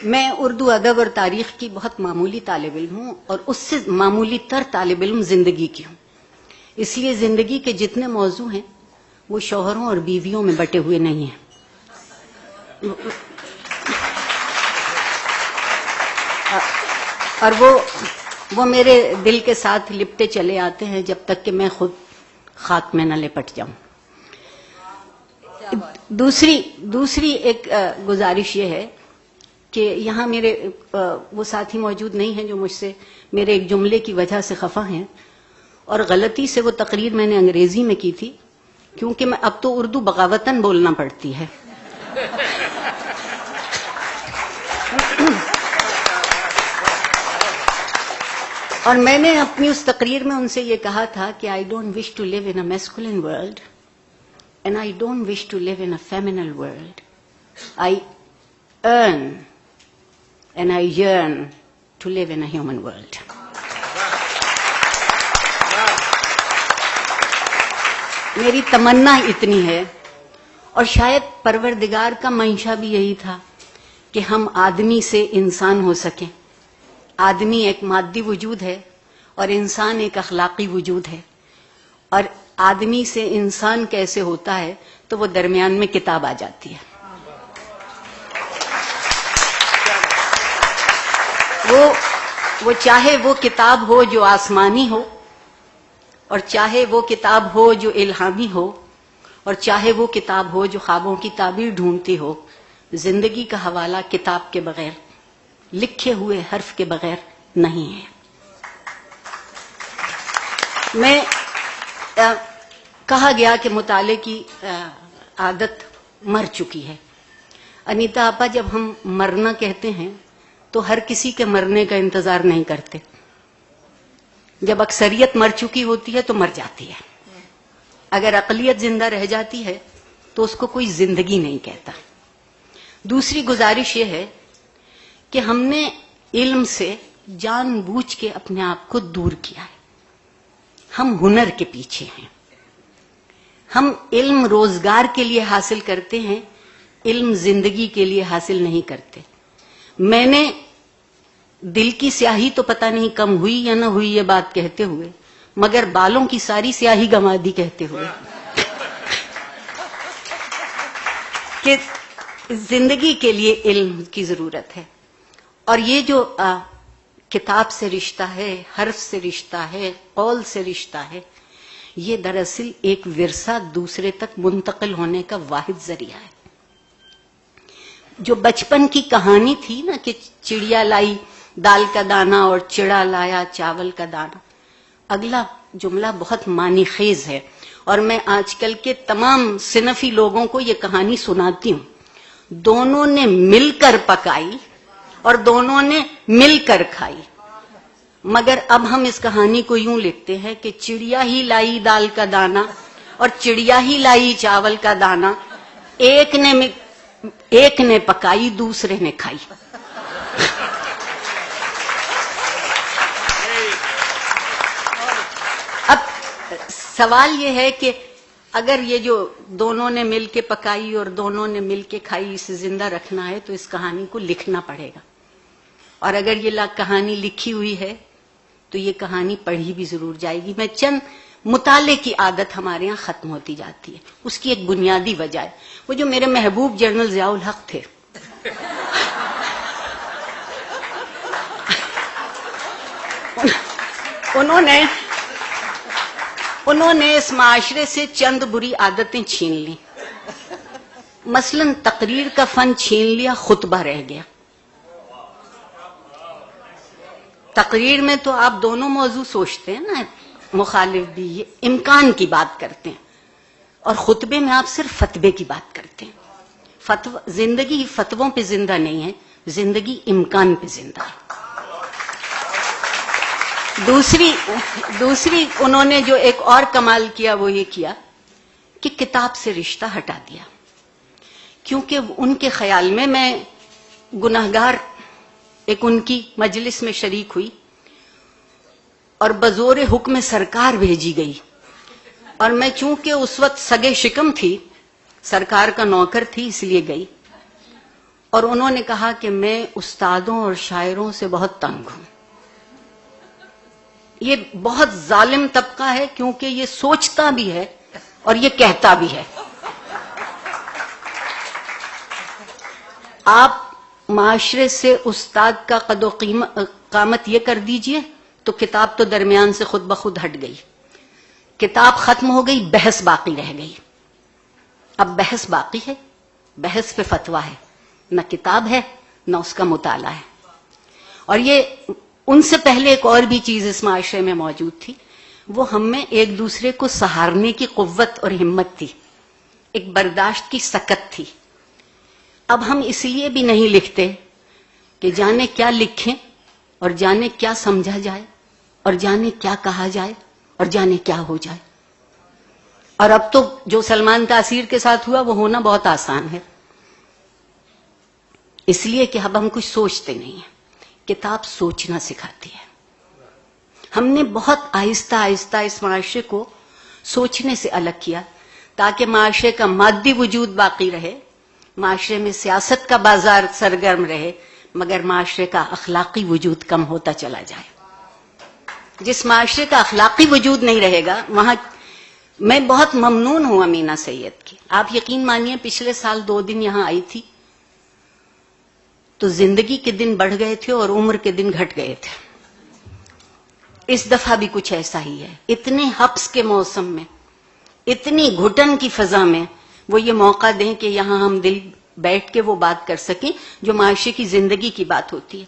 میں اردو ادب اور تاریخ کی بہت معمولی طالب علم ہوں، اور اس سے معمولی تر طالب علم زندگی کی ہوں. اس لیے زندگی کے جتنے موضوع ہیں وہ شوہروں اور بیویوں میں بٹے ہوئے نہیں ہیں. اور وہ میرے دل کے ساتھ لپٹے چلے آتے ہیں جب تک کہ میں خود خاک میں نہ لپٹ جاؤں. دوسری ایک گزارش یہ ہے کہ یہاں میرے وہ ساتھی موجود نہیں ہیں جو مجھ سے میرے ایک جملے کی وجہ سے خفا ہیں، اور غلطی سے وہ تقریر میں نے انگریزی میں کی تھی، کیونکہ میں اب تو اردو بغاوتاً بولنا پڑتی ہے. اور میں نے اپنی اس تقریر میں ان سے یہ کہا تھا کہ I don't wish to live in a masculine world and I don't wish to live in a feminine world. I earn and I yearn to live in a human world. میری تمنا اتنی ہے، اور شاید پروردگار کا منشا بھی یہی تھا کہ ہم آدمی سے انسان ہو سکیں. آدمی ایک مادی وجود ہے اور انسان ایک اخلاقی وجود ہے، اور آدمی سے انسان کیسے ہوتا ہے تو وہ درمیان میں کتاب آ جاتی ہے. وہ چاہے وہ کتاب ہو جو آسمانی ہو، اور چاہے وہ کتاب ہو جو الہامی ہو، اور چاہے وہ کتاب ہو جو خوابوں کی تعبیر ڈھونڈتی ہو، زندگی کا حوالہ کتاب کے بغیر، لکھے ہوئے حرف کے بغیر نہیں ہے. میں کہا گیا کہ مطالعے کی عادت مر چکی ہے. انیتا آپا، جب ہم مرنا کہتے ہیں تو ہر کسی کے مرنے کا انتظار نہیں کرتے. جب اکثریت مر چکی ہوتی ہے تو مر جاتی ہے. اگر اقلیت زندہ رہ جاتی ہے تو اس کو کوئی زندگی نہیں کہتا. دوسری گزارش یہ ہے کہ ہم نے علم سے جان بوجھ کے اپنے آپ کو دور کیا ہے. ہم ہنر کے پیچھے ہیں. ہم علم روزگار کے لیے حاصل کرتے ہیں، علم زندگی کے لیے حاصل نہیں کرتے. میں نے دل کی سیاہی تو پتہ نہیں کم ہوئی یا نہ ہوئی یہ بات کہتے ہوئے، مگر بالوں کی ساری سیاہی گما دی کہتے ہوئے کہ زندگی کے لیے علم کی ضرورت ہے. اور یہ جو کتاب سے رشتہ ہے، حرف سے رشتہ ہے، قول سے رشتہ ہے، یہ دراصل ایک ورثہ دوسرے تک منتقل ہونے کا واحد ذریعہ ہے. جو بچپن کی کہانی تھی نا کہ چڑیا لائی دال کا دانا اور چڑا لایا چاول کا دانا، اگلا جملہ بہت معنی خیز ہے، اور میں آج کل کے تمام صنفی لوگوں کو یہ کہانی سناتی ہوں. دونوں نے مل کر پکائی اور دونوں نے مل کر کھائی. مگر اب ہم اس کہانی کو یوں لکھتے ہیں کہ چڑیا ہی لائی دال کا دانا اور چڑیا ہی لائی چاول کا دانا، ایک نے پکائی دوسرے نے کھائی. اب سوال یہ ہے کہ اگر یہ جو دونوں نے مل کے پکائی اور دونوں نے مل کے کھائی اسے زندہ رکھنا ہے تو اس کہانی کو لکھنا پڑے گا. اور اگر یہ کہانی لکھی ہوئی ہے تو یہ کہانی پڑھی بھی ضرور جائے گی. میں چند مطالعے کی عادت ہمارے یہاں ختم ہوتی جاتی ہے. اس کی ایک بنیادی وجہ ہے وہ جو میرے محبوب جنرل ضیاء الحق تھے. انہوں نے اس معاشرے سے چند بری عادتیں چھین لی. مثلا تقریر کا فن چھین لیا، خطبہ رہ گیا. تقریر میں تو آپ دونوں موضوع سوچتے ہیں نا، مخالف بھی، یہ امکان کی بات کرتے ہیں، اور خطبے میں آپ صرف فتوے کی بات کرتے ہیں. زندگی فتووں پہ زندہ نہیں ہے، زندگی امکان پہ زندہ ہے. دوسری انہوں نے جو ایک اور کمال کیا وہ یہ کیا کہ کتاب سے رشتہ ہٹا دیا. کیونکہ ان کے خیال میں گناہگار ایک ان کی مجلس میں شریک ہوئی اور بزور حکم سرکار بھیجی گئی، اور میں چونکہ اس وقت سگے شکم تھی، سرکار کا نوکر تھی، اس لیے گئی. اور انہوں نے کہا کہ میں استادوں اور شاعروں سے بہت تنگ ہوں. یہ بہت ظالم طبقہ ہے کیونکہ یہ سوچتا بھی ہے اور یہ کہتا بھی ہے. آپ معاشرے سے استاد کا قد و قامت یہ کر دیجئے تو کتاب تو درمیان سے خود بخود ہٹ گئی. کتاب ختم ہو گئی، بحث باقی رہ گئی. اب بحث باقی ہے، بحث پہ فتویٰ ہے، نہ کتاب ہے نہ اس کا مطالعہ ہے. اور یہ ان سے پہلے ایک اور بھی چیز اس معاشرے میں موجود تھی، وہ ہم میں ایک دوسرے کو سہارنے کی قوت اور ہمت تھی، ایک برداشت کی سکت تھی. اب ہم اس لیے بھی نہیں لکھتے کہ جانے کیا لکھیں اور جانے کیا سمجھا جائے اور جانے کیا کہا جائے اور جانے کیا ہو جائے. اور اب تو جو سلمان تاثیر کے ساتھ ہوا وہ ہونا بہت آسان ہے، اس لیے کہ اب ہم کچھ سوچتے نہیں ہیں. کتاب سوچنا سکھاتی ہے. ہم نے بہت آہستہ آہستہ اس معاشرے کو سوچنے سے الگ کیا تاکہ معاشرے کا مادی وجود باقی رہے، معاشرے میں سیاست کا بازار سرگرم رہے، مگر معاشرے کا اخلاقی وجود کم ہوتا چلا جائے. جس معاشرے کا اخلاقی وجود نہیں رہے گا وہاں میں بہت ممنون ہوں امینہ سید کی. آپ یقین مانیے پچھلے سال 2 دن یہاں آئی تھی تو زندگی کے دن بڑھ گئے تھے اور عمر کے دن گھٹ گئے تھے. اس دفعہ بھی کچھ ایسا ہی ہے. اتنے حبس کے موسم میں، اتنی گھٹن کی فضا میں وہ یہ موقع دیں کہ یہاں ہم دل بیٹھ کے وہ بات کر سکیں جو معاشرے کی زندگی کی بات ہوتی ہے،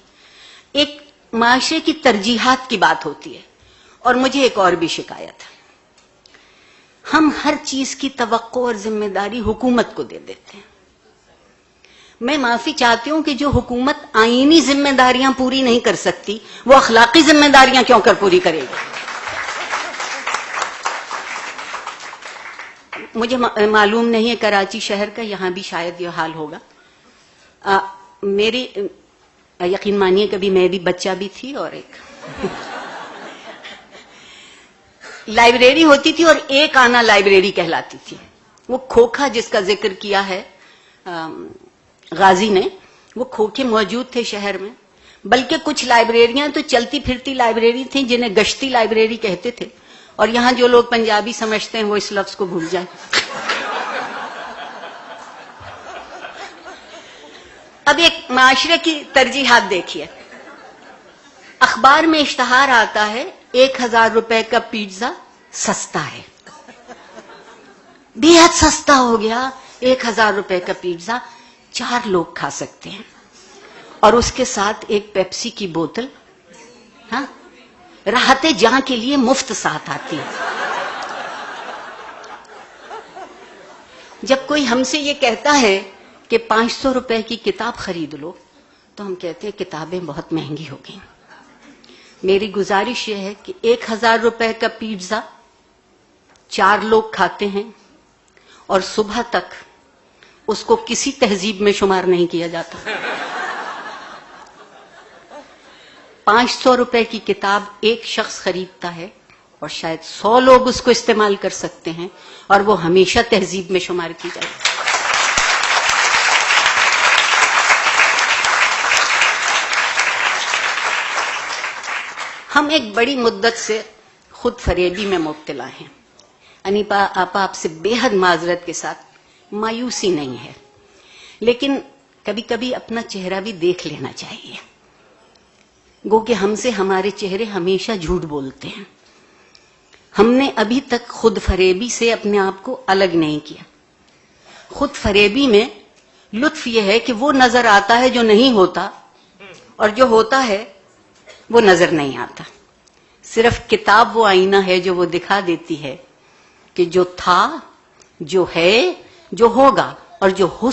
ایک معاشرے کی ترجیحات کی بات ہوتی ہے. اور مجھے ایک اور بھی شکایت ہے، ہم ہر چیز کی توقع اور ذمہ داری حکومت کو دے دیتے ہیں. میں معافی چاہتی ہوں کہ جو حکومت آئینی ذمہ داریاں پوری نہیں کر سکتی وہ اخلاقی ذمہ داریاں کیوں کر پوری کرے گی. مجھے معلوم نہیں ہے کراچی شہر کا، یہاں بھی شاید یہ حال ہوگا. میری یقین مانیے کبھی میں بھی بچہ بھی تھی اور ایک لائبریری ہوتی تھی اور ایک آنا لائبریری کہلاتی تھی. وہ کھوکھا جس کا ذکر کیا ہے غازی نے، وہ کھوکھے موجود تھے شہر میں. بلکہ کچھ لائبریریاں تو چلتی پھرتی لائبریری تھیں جنہیں گشتی لائبریری کہتے تھے. اور یہاں جو لوگ پنجابی سمجھتے ہیں وہ اس لفظ کو بھول جائیں. اب ایک معاشرے کی ترجیحات دیکھیے. اخبار میں اشتہار آتا ہے 1000 روپے کا پیزا سستا ہے، بے حد سستا ہو گیا. 1000 روپے کا پیزا 4 لوگ کھا سکتے ہیں، اور اس کے ساتھ ایک پیپسی کی بوتل راحت جاں کے لیے مفت ساتھ آتی ہے. جب کوئی ہم سے یہ کہتا ہے کہ 500 روپے کی کتاب خرید لو تو ہم کہتے ہیں کتابیں بہت مہنگی ہو گئیں. میری گزارش یہ ہے کہ 1000 روپے کا پیزا 4 لوگ کھاتے ہیں اور صبح تک اس کو کسی تہذیب میں شمار نہیں کیا جاتا. 500 روپے کی کتاب ایک شخص خریدتا ہے اور شاید 100 لوگ اس کو استعمال کر سکتے ہیں اور وہ ہمیشہ تہذیب میں شمار کی جائے. ہم ایک بڑی مدت سے خود فریبی میں مبتلا ہیں. انیپا آپا آپ سے بے حد معذرت کے ساتھ، مایوسی نہیں ہے، لیکن کبھی کبھی اپنا چہرہ بھی دیکھ لینا چاہیے. گو کہ ہم سے ہمارے چہرے ہمیشہ جھوٹ بولتے ہیں. ہم نے ابھی تک خود فریبی سے اپنے آپ کو الگ نہیں کیا. خود فریبی میں لطف یہ ہے کہ وہ نظر آتا ہے جو نہیں ہوتا، اور جو ہوتا ہے وہ نظر نہیں آتا. صرف کتاب وہ آئینہ ہے جو وہ دکھا دیتی ہے کہ جو تھا، جو ہے، جو ہوگا اور جو ہو